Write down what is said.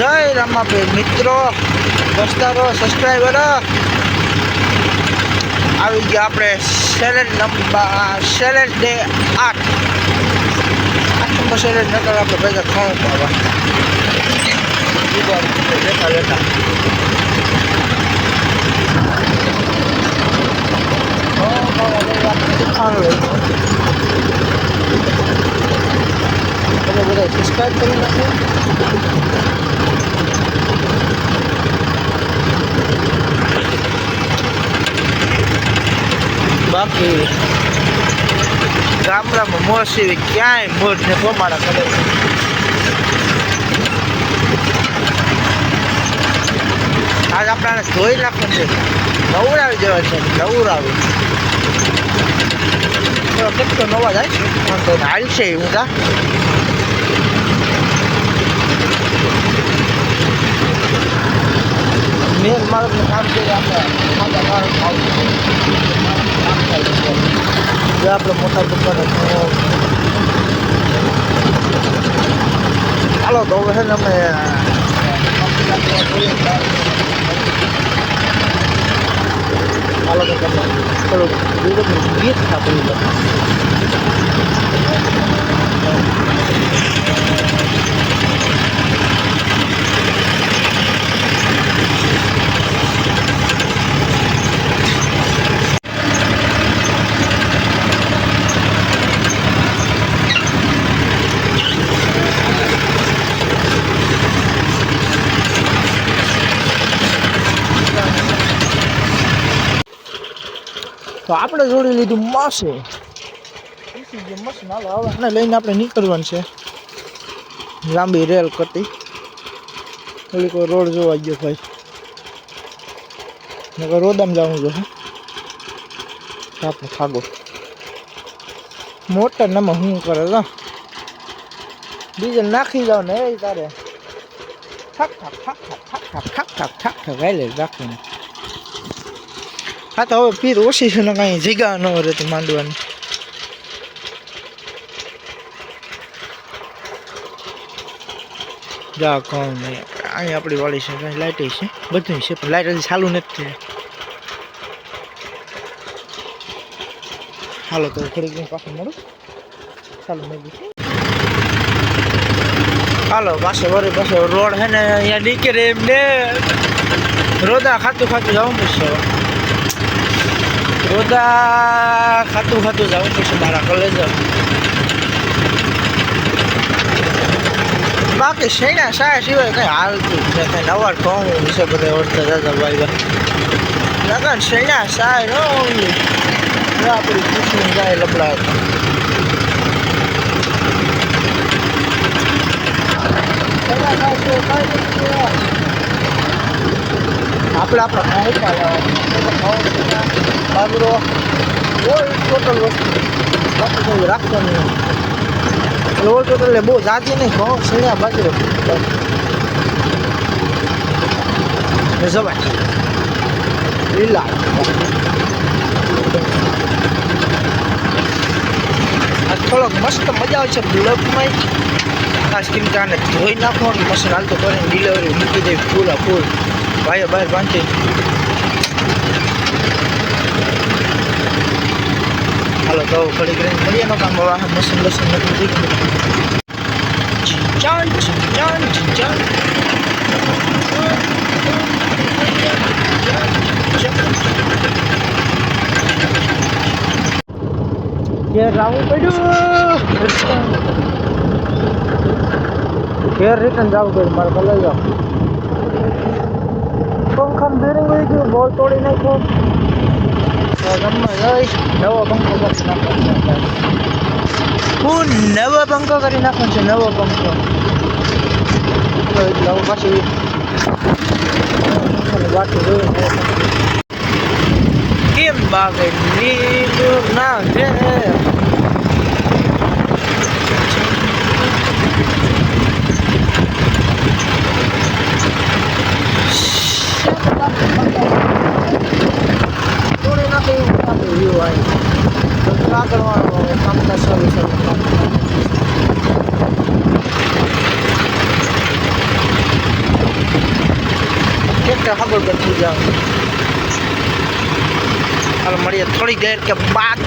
જય રામાપીર મિત્રો, દોસ્તારો, સબસ્ક્રાઈબરો, આવી ગયા આપણે સેલેડ ડે 8 નંબર સેલેડ નકર આપણે ભેગા ખાવું પાવા લેતા લેતા તમે બધા સબસ્ક્રાઈબ કરી નાખો. બાકી ગામડામાં મોજ એવી ક્યાંય મોજ ને પ્રમાણા કરે. આજ આપણાને ધોઈ નાખવાનું છે, નવરાવી દેવા છે, નવરાવી કેટલો નવા જાય છે તો હાલ છે ઊંધા. મેન માણસનું કામ છે કે આપણે ખાતા માણસ આપણે મોટા દુકાને ચાલો તો હવે છે ને અમે ચાલો તો તમે થોડુંક ગીત ખાતું તો આપણે જોડી લીધું માસે મસ્ત નાલો. હવે આને લઈને આપણે નીકળવાનું છે લાંબી રેલ કરતી. થોડીક રોડ જોવા ગયો ભાઈ, નકર રોદામ જવું જોઈએ. આપણે ખાગો મોટર નામાં શું કરે તો ડીઝલ નાખી જાવ ને એ તારે ઠાક ઠાક ઠાક ઠાક ઠાક ઠાક ઠાક ઠાક ઠાક ગાયલે રાખીને. હા તો હવે પીર ઓછી છે ને કાંઈ જગ્યા ન રહેતી માંડવાની. જા કોણ નહીં અહીં આપણી વાળી છે, કાંઈ લાઇટ છે, બધું છે, પણ લાઇટ હજી ચાલુ નથી. હાલો તો થોડીક પાછું મળું. ચાલુ મેં હાલો પાસે વળી પાસે રોડ છે ને અહીંયા નીકળે એમને રોદા ખાતું ખાતું જવું પડશે. રોદા ખાતું ખાતું જવું પડશે મારા કોલેજ. બાકી શેણા શાય સિવાય કંઈ હાલતું છે, કંઈ નવા ઘઉં છે બધા ઓળખતા જતા ભાઈ લગન શેણા શાય ન આપણી પૂછવું જાય લબડા. આપણે આપણા બાજરો કોઈ ટોટલ વસ્તુ બાકી કોઈ રાખવાનું નહીં. ઓલ ટોટલ બહુ જાજી નહીં, ઘઉં શેણા બાજરો જવાય લીલા. આ થોડોક મસ્ત મજા આવે છે બ્લોકમાં. ખાસ કેમ કે આને ધોઈ નાખવાનું મશીન હાલતો કરીને ડિલિવરી મૂકી દે પૂરા ફૂલ ભાઈઓ બહાર બાંધી. હાલો તો ઘડી કરીને મળીએ નો કામ હવે મશીન બસન નથી ચાલ ચાલ ચાલ ઘેર આવવું પડ્યું, ઘેર રિટર્ન જવું પડ્યું મારે ભલે જાવ. પંખામાં બેરિંગ હોય ગયું, બોલ તોડી નાખ્યો. ગમમાં જઈશ નવો પંખો કરી નાખવાનો. હું નવો પંખો કરી નાખવાનો છે, નવો પંખો. એટલે હવે પાછી વાટું જોયું કેમ બાગે લીલું ના છે. થોડી નાખી વ્યૂ આવી આગળ કામકાજ શરૂ આપણે ખબર પડતી જાવ. હાલ મળીએ થોડી દેર કે બાદ.